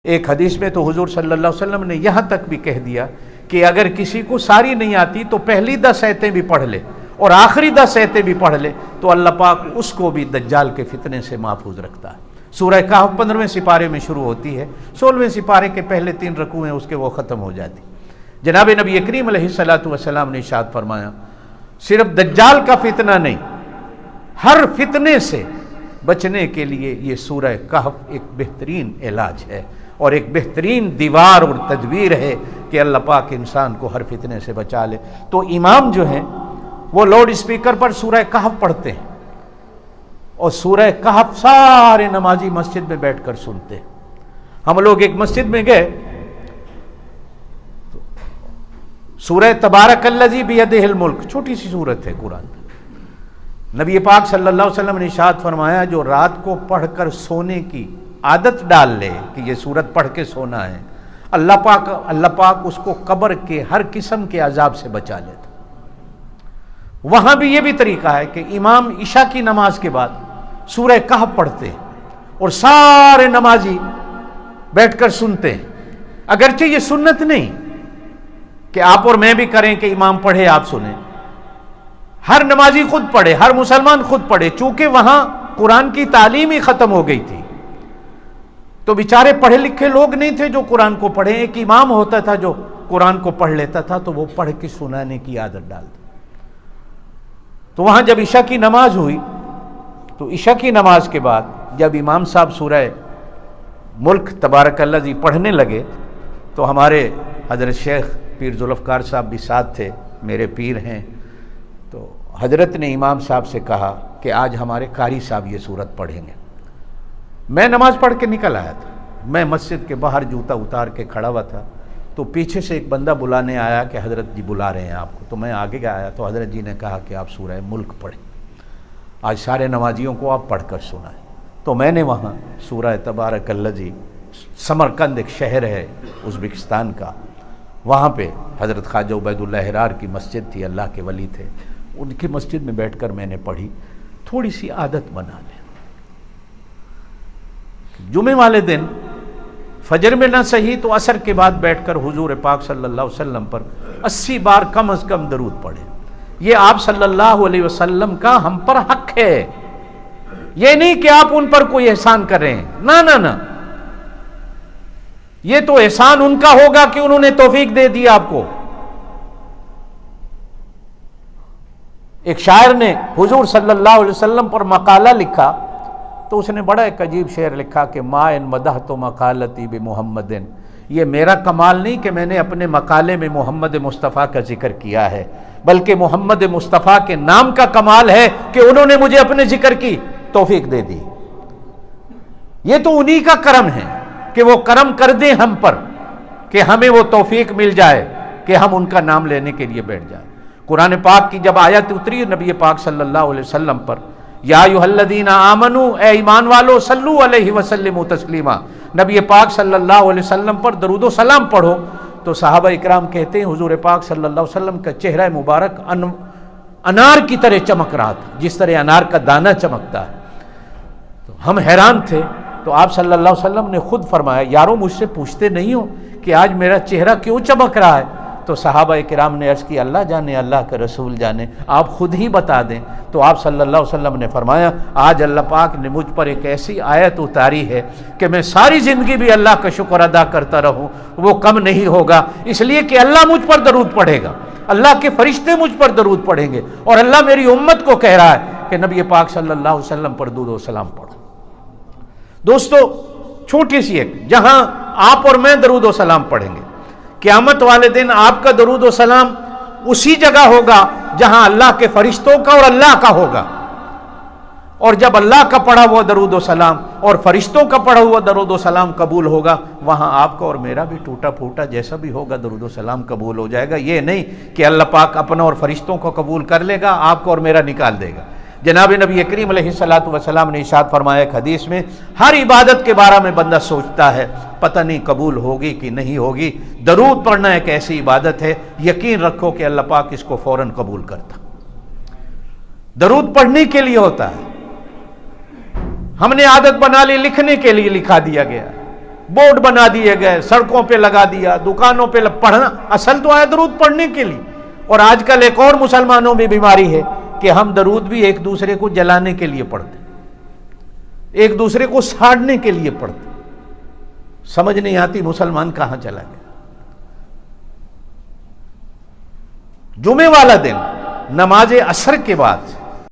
ایک حدیث میں تو حضور صلی اللہ علیہ وسلم نے یہاں تک بھی کہہ دیا کہ اگر کسی کو ساری نہیں آتی تو پہلی 10 آیتیں بھی پڑھ لے اور آخری 10 آیتیں بھی پڑھ لے تو اللہ پاک اس کو بھی دجال کے فتنے سے محفوظ رکھتا ہے۔ سورہ کہف 15ویں سپارے میں شروع ہوتی ہے، 16ویں سپارے کے پہلے 3 رکوع ہیں اس کے وہ ختم ہو جاتی۔ جناب نبی کریم علیہ السلام نے ارشاد فرمایا صرف دجال کا فتنہ نہیں، ہر فتنے سے بچنے کے لیے یہ سورہ کہف ایک بہترین علاج ہے اور ایک بہترین دیوار اور تدبیر ہے کہ اللہ پاک انسان کو ہر فتنے سے بچا لے۔ تو امام جو ہیں وہ لاؤڈ اسپیکر پر سورہ کہف پڑھتے ہیں اور سورہ کہف سارے نمازی مسجد میں بیٹھ کر سنتے ہیں۔ ہم لوگ ایک مسجد میں گئے، سورہ تبارک الذی بیدہ الملک، چھوٹی سی سورت ہے قرآن میں، نبی پاک صلی اللہ علیہ وسلم نے ارشاد فرمایا جو رات کو پڑھ کر سونے کی عادت ڈال لے کہ یہ سورت پڑھ کے سونا ہے، اللہ پاک اس کو قبر کے ہر قسم کے عذاب سے بچا لیتا۔ وہاں بھی یہ بھی طریقہ ہے کہ امام عشاء کی نماز کے بعد سورہ کہف پڑھتے ہیں اور سارے نمازی بیٹھ کر سنتے ہیں۔ اگرچہ یہ سنت نہیں کہ آپ اور میں بھی کریں کہ امام پڑھے آپ سنیں، ہر نمازی خود پڑھے، ہر مسلمان خود پڑھے، چونکہ وہاں قرآن کی تعلیم ہی ختم ہو گئی تھی تو بیچارے پڑھے لکھے لوگ نہیں تھے جو قرآن کو پڑھیں۔ ایک امام ہوتا تھا جو قرآن کو پڑھ لیتا تھا تو وہ پڑھ کے سنانے کی عادت ڈالتا۔ تو وہاں جب عشاء کی نماز ہوئی تو عشاء کی نماز کے بعد جب امام صاحب سورہ ملک تبارک الذی پڑھنے لگے تو ہمارے حضرت شیخ پیر ذوالفقار صاحب بھی ساتھ تھے، میرے پیر ہیں، تو حضرت نے امام صاحب سے کہا کہ آج ہمارے قاری صاحب یہ سورت پڑھیں گے۔ میں نماز پڑھ کے نکل آیا تھا، میں مسجد کے باہر جوتا اتار کے کھڑا ہوا تھا تو پیچھے سے ایک بندہ بلانے آیا کہ حضرت جی بلا رہے ہیں آپ کو۔ تو میں آگے آیا تو حضرت جی نے کہا کہ آپ سورہ ملک پڑھیں، آج سارے نمازیوں کو آپ پڑھ کر سنائیں۔ تو میں نے وہاں سورہ تبارک الذی، سمرقند ایک شہر ہے ازبکستان کا، وہاں پہ حضرت خواجہ عبید اللہ حرار کی مسجد تھی، اللہ کے ولی تھے، ان کی مسجد میں بیٹھ کر میں نے پڑھی۔ تھوڑی سی عادت بنا لیں، جمعے والے دن فجر میں نہ صحیح تو عصر کے بعد بیٹھ کر حضور پاک صلی اللہ علیہ وسلم پر 80 بار کم از کم درود پڑھیں۔ یہ آپ صلی اللہ علیہ وسلم کا ہم پر حق ہے، یہ نہیں کہ آپ ان پر کوئی احسان کر رہے ہیں، نہ، یہ تو احسان ان کا ہوگا کہ انہوں نے توفیق دے دی آپ کو۔ ایک شاعر نے حضور صلی اللہ علیہ وسلم پر مقالہ لکھا تو اس نے بڑا ایک عجیب شعر لکھا کہ ما ان مدحت مقالتی بمحمد، یہ میرا کمال نہیں کہ میں نے اپنے مقالے میں محمد مصطفیٰ کا ذکر کیا ہے، بلکہ محمد مصطفیٰ کے نام کا کمال ہے کہ انہوں نے مجھے اپنے ذکر کی توفیق دے دی۔ یہ تو انہی کا کرم ہے کہ وہ کرم کر دیں ہم پر کہ ہمیں وہ توفیق مل جائے کہ ہم ان کا نام لینے کے لیے بیٹھ جائیں۔ قرآن پاک کی جب آیت اتری نبی پاک صلی اللہ علیہ وسلم پر، یا ایھا الذین آمنو، اے ایمان والو، صلو علیہ وسلموا تسلیما، نبی پاک صلی اللہ علیہ وسلم پر درود و سلام پڑھو، تو صحابہ اکرام کہتے ہیں حضور پاک صلی اللہ علیہ وسلم کا چہرہ مبارک انار کی طرح چمک رہا تھا، جس طرح انار کا دانہ چمکتا ہے۔ تو ہم حیران تھے، تو آپ صلی اللہ علیہ وسلم نے خود فرمایا یارو مجھ سے پوچھتے نہیں ہو کہ آج میرا چہرہ کیوں چمک رہا ہے؟ تو صحابہ کرام نے عرض کی اللہ جانے، اللہ کا رسول جانے، آپ خود ہی بتا دیں۔ تو آپ صلی اللہ علیہ وسلم نے فرمایا آج اللہ پاک نے مجھ پر ایک ایسی آیت اتاری ہے کہ میں ساری زندگی بھی اللہ کا شکر ادا کرتا رہوں وہ کم نہیں ہوگا، اس لیے کہ اللہ مجھ پر درود پڑھے گا، اللہ کے فرشتے مجھ پر درود پڑھیں گے، اور اللہ میری امت کو کہہ رہا ہے کہ نبی پاک صلی اللہ علیہ وسلم پر درود و سلام پڑھو۔ دوستو چھوٹی سی ایک، جہاں آپ اور میں درود و سلام پڑھیں گے، قیامت والے دن آپ کا درود و سلام اسی جگہ ہوگا جہاں اللہ کے فرشتوں کا اور اللہ کا ہوگا، اور جب اللہ کا پڑھا ہوا درود و سلام اور فرشتوں کا پڑھا ہوا درود و سلام قبول ہوگا، وہاں آپ کا اور میرا بھی ٹوٹا پھوٹا جیسا بھی ہوگا درود و سلام قبول ہو جائے گا۔ یہ نہیں کہ اللہ پاک اپنا اور فرشتوں کو قبول کر لے گا، آپ کو اور میرا نکال دے گا۔ جناب نبی کریم علیہ السلام نے ارشاد فرمایا ایک حدیث میں، ہر عبادت کے بارے میں بندہ سوچتا ہے پتہ نہیں قبول ہوگی کہ نہیں ہوگی، درود پڑھنا ایک ایسی عبادت ہے یقین رکھو کہ اللہ پاک اس کو فوراً قبول کرتا۔ درود پڑھنے کے لیے ہوتا ہے، ہم نے عادت بنا لی لکھنے کے لیے لکھا دیا گیا، بورڈ بنا دیے گئے، سڑکوں پہ لگا دیا، دکانوں پہ پڑھنا، اصل تو آیا درود پڑھنے کے لیے۔ اور آج کل ایک اور مسلمانوں میں بیماری ہے کہ ہم درود بھی ایک دوسرے کو جلانے کے لیے پڑھتے، ایک دوسرے کو ساڑنے کے لیے پڑھتے۔ سمجھ نہیں آتی مسلمان کہاں چلا گیا۔ جمعے والا دن نماز عصر کے بعد